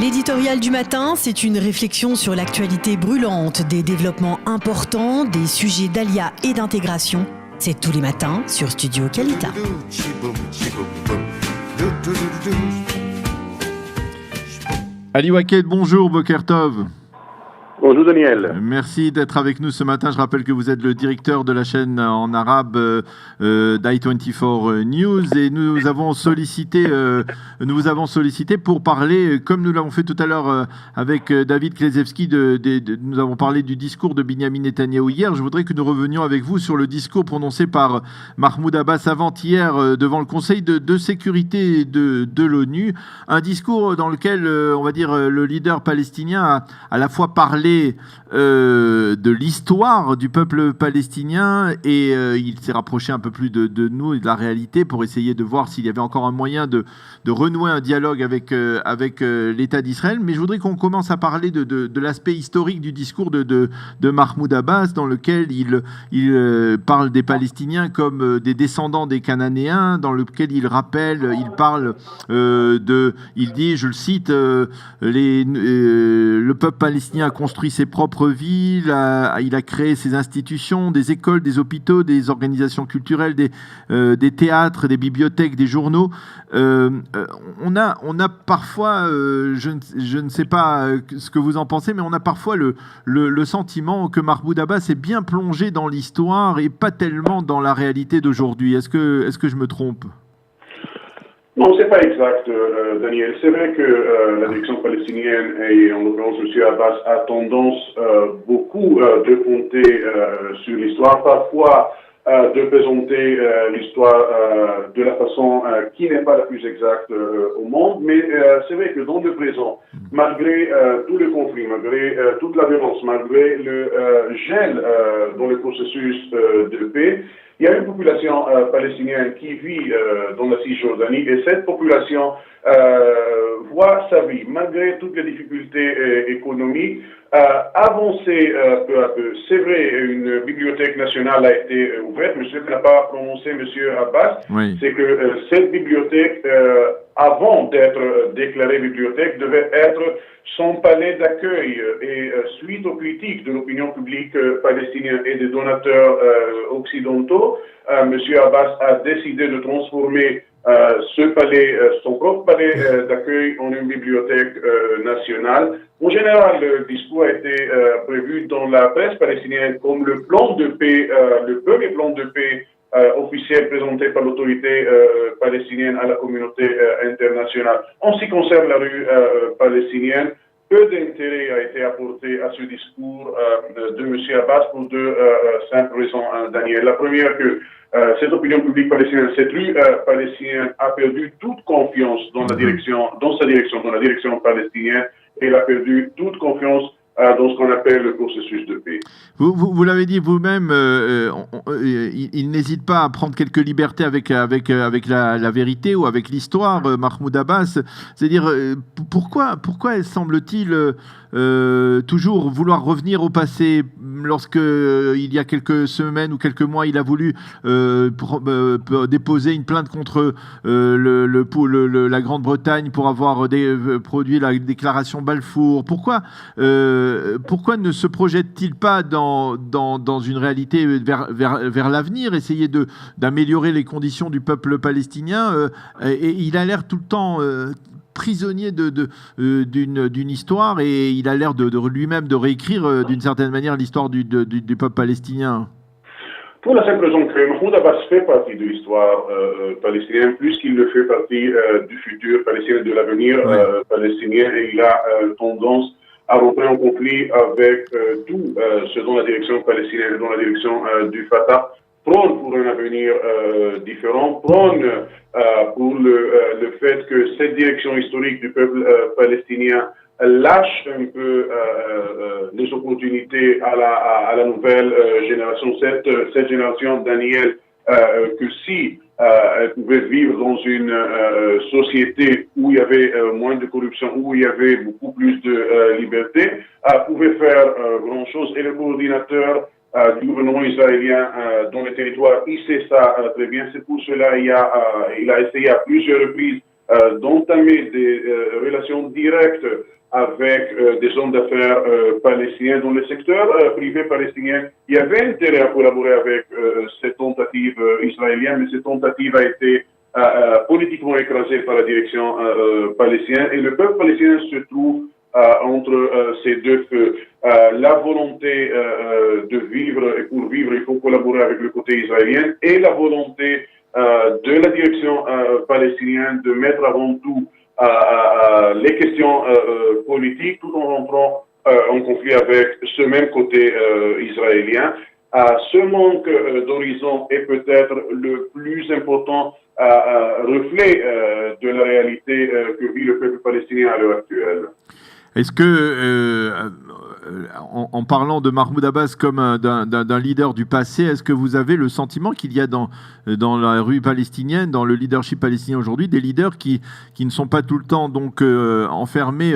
L'éditorial du matin, c'est une réflexion sur l'actualité brûlante, des développements importants, des sujets d'ALIA et d'intégration. C'est tous les matins sur Studio Kalita. Ali Waked, bonjour, Boker Tov. Bonjour Daniel. Merci d'être avec nous ce matin. Je rappelle que vous êtes le directeur de la chaîne en arabe d'i24 News et nous vous avons sollicité pour parler, comme nous l'avons fait tout à l'heure avec David Klezewski, nous avons parlé du discours de Binyamin Netanyahou hier. Je voudrais que nous revenions avec vous sur le discours prononcé par Mahmoud Abbas avant-hier devant le Conseil de sécurité de l'ONU. Un discours dans lequel, on va dire, le leader palestinien a à la fois parlé de l'histoire du peuple palestinien et il s'est rapproché un peu plus de nous et de la réalité pour essayer de voir s'il y avait encore un moyen de renouer un dialogue avec l'État d'Israël. Mais je voudrais qu'on commence à parler de l'aspect historique du discours de Mahmoud Abbas, dans lequel il parle des Palestiniens comme des descendants des Cananéens, dans lequel il dit, je le cite, le peuple palestinien a construit ses propres villes, il a créé ses institutions, des écoles, des hôpitaux, des organisations culturelles, des théâtres, des bibliothèques, des journaux. On a parfois, je ne sais pas ce que vous en pensez, mais on a parfois le sentiment que Mahmoud Abbas est bien plongé dans l'histoire et pas tellement dans la réalité d'aujourd'hui. Est-ce que je me trompe ? Non, c'est pas exact, Daniel. C'est vrai que la direction palestinienne et en l'occurrence M. Abbas a tendance beaucoup de compter sur l'histoire, parfois de présenter l'histoire de la façon qui n'est pas la plus exacte au monde, mais c'est vrai que dans le présent, malgré tout le conflit, malgré toute la violence, malgré le gel dans le processus de paix, il y a une population palestinienne qui vit dans la Cisjordanie et cette population voit sa vie, malgré toutes les difficultés économiques, avancer peu à peu. C'est vrai, une bibliothèque nationale a été ouverte, mais ce que n'a pas prononcé M. Abbas, oui, c'est que cette bibliothèque, avant d'être déclarée bibliothèque, devait être son palais d'accueil. Et suite aux critiques de l'opinion publique palestinienne et des donateurs occidentaux, M. Abbas a décidé de transformer ce palais, son propre palais d'accueil en une bibliothèque nationale. En général, le discours a été prévu dans la presse palestinienne comme le plan de paix, le premier plan de paix officiel présenté par l'autorité palestinienne à la communauté internationale. En ce qui concerne la rue palestinienne, peu d'intérêt a été apporté à ce discours de M. Abbas pour deux simples raisons, Daniel. La première, que cette opinion publique palestinienne, cette rue palestinienne a perdu toute confiance dans sa direction palestinienne, et elle a perdu toute confiance dans ce qu'on appelle le processus de paix. Vous l'avez dit vous-même, il n'hésite pas à prendre quelques libertés avec la vérité ou avec l'histoire, Mahmoud Abbas. C'est-à-dire, pourquoi semble-t-il toujours vouloir revenir au passé lorsque il y a quelques semaines ou quelques mois, il a voulu déposer une plainte contre la Grande-Bretagne pour avoir produit la déclaration Balfour. Pourquoi ne se projette-t-il pas dans une réalité vers l'avenir, essayer d'améliorer les conditions du peuple palestinien et il a l'air tout le temps prisonnier d'une histoire et il a l'air de lui-même de réécrire d'une certaine manière l'histoire du peuple palestinien. Pour la simple raison que Mahmoud Abbas fait partie de l'histoire palestinienne, plus qu'il ne fait partie du futur palestinien, de l'avenir palestinien, et il a tendance à rentrer en conflit avec tout ce dont la direction palestinienne et dont la direction du Fatah prône pour un avenir différent, prône pour le fait que cette direction historique du peuple palestinien lâche un peu les opportunités à la nouvelle génération, cette génération Daniel, que si elle pouvait vivre dans une société où il y avait moins de corruption, où il y avait beaucoup plus de liberté, pouvait faire grand chose. Et le coordinateur du gouvernement israélien dans le territoire, il sait ça très bien. C'est pour cela il a essayé à plusieurs reprises d'entamer des relations directes avec des hommes d'affaires palestiniens dans le secteur privé palestinien. Il y avait intérêt à collaborer avec cette tentative israélienne, mais cette tentative a été politiquement écrasée par la direction palestinienne, et le peuple palestinien se trouve entre ces deux feux. La volonté de vivre, et pour vivre, il faut collaborer avec le côté israélien, et la volonté de la direction palestinienne de mettre avant tout les questions politiques tout en rentrant en conflit avec ce même côté israélien. Ce manque d'horizon est peut-être le plus important reflet de la réalité que vit le peuple palestinien à l'heure actuelle. Est-ce que, en parlant de Mahmoud Abbas comme d'un leader du passé, est-ce que vous avez le sentiment qu'il y a dans la rue palestinienne, dans le leadership palestinien aujourd'hui, des leaders qui ne sont pas tout le temps donc enfermés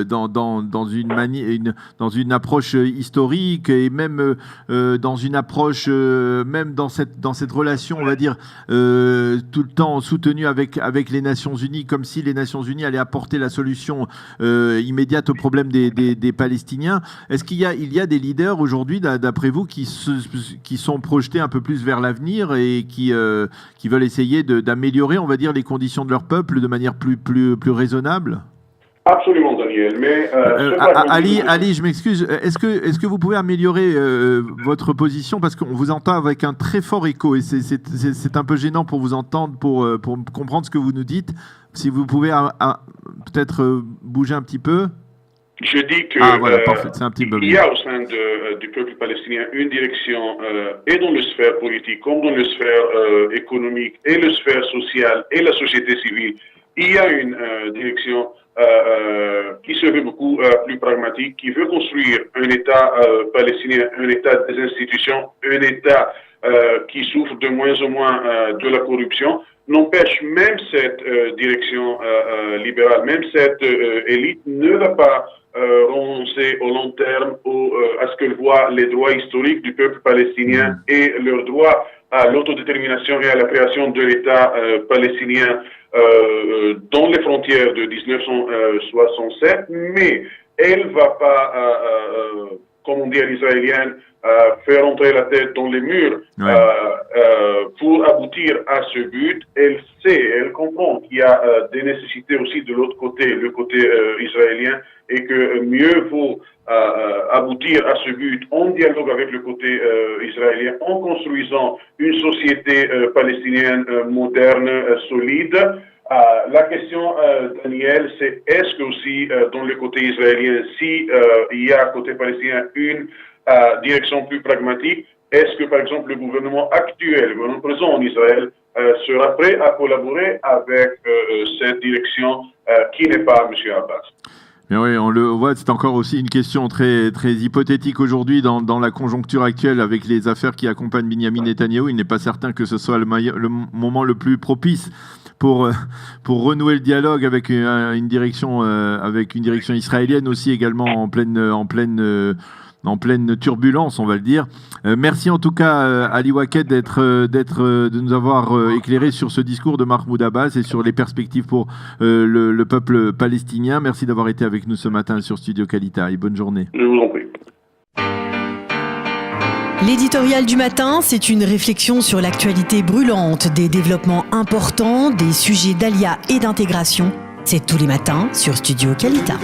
dans une approche historique, et même dans une approche, même dans cette relation, on va dire, tout le temps soutenue avec les Nations Unies, comme si les Nations Unies allaient apporter la solution immédiate au problème des Palestiniens. Est-ce qu'il y a des leaders aujourd'hui, d'après vous, qui sont projetés un peu plus vers l'avenir et qui veulent essayer d'améliorer, on va dire, les conditions de leur peuple de manière plus raisonnable? Absolument, Daniel. Mais Ali, je m'excuse. Est-ce que vous pouvez améliorer votre position, parce qu'on vous entend avec un très fort écho et c'est un peu gênant pour vous entendre, pour comprendre ce que vous nous dites. Si vous pouvez peut-être bouger un petit peu. Je dis que voilà, parfait. C'est un petit peu il y a au sein du peuple palestinien une direction, et dans la sphère politique, comme dans la sphère économique, et la sphère sociale, et la société civile. Il y a une direction qui se veut beaucoup plus pragmatique, qui veut construire un État palestinien, un État des institutions, un État qui souffre de moins en moins de la corruption. N'empêche, même cette direction libérale, même cette élite ne va pas renoncer au long terme à ce que voient les droits historiques du peuple palestinien et leur droit à l'autodétermination et à la création de l'État palestinien dans les frontières de 1967, mais elle ne va pas, comme on dit à l'israélienne, faire entrer la tête dans les murs pour aboutir à ce but. Elle comprend qu'il y a des nécessités aussi de l'autre côté, le côté israélien, et que mieux vaut aboutir à ce but en dialogue avec le côté israélien, en construisant une société palestinienne moderne, solide. La question, Daniel, c'est est-ce que aussi dans le côté israélien, si il y a côté palestinien une direction plus pragmatique, est-ce que par exemple le gouvernement actuel, le gouvernement présent en Israël, sera prêt à collaborer avec cette direction qui n'est pas M. Abbas? Mais oui, on le voit, c'est encore aussi une question très, très hypothétique aujourd'hui dans la conjoncture actuelle avec les affaires qui accompagnent Binyamin Netanyahou. Il n'est pas certain que ce soit le moment le plus propice pour renouer le dialogue avec une direction israélienne aussi également en pleine turbulence, on va le dire. Merci en tout cas, Ali Waqued, de nous avoir éclairé sur ce discours de Mahmoud Abbas et sur les perspectives pour le peuple palestinien. Merci d'avoir été avec nous ce matin sur Studio Kalita et bonne journée. Je vous en prie. L'éditorial du matin, c'est une réflexion sur l'actualité brûlante, des développements importants, des sujets d'ALIA et d'intégration. C'est tous les matins sur Studio Kalita.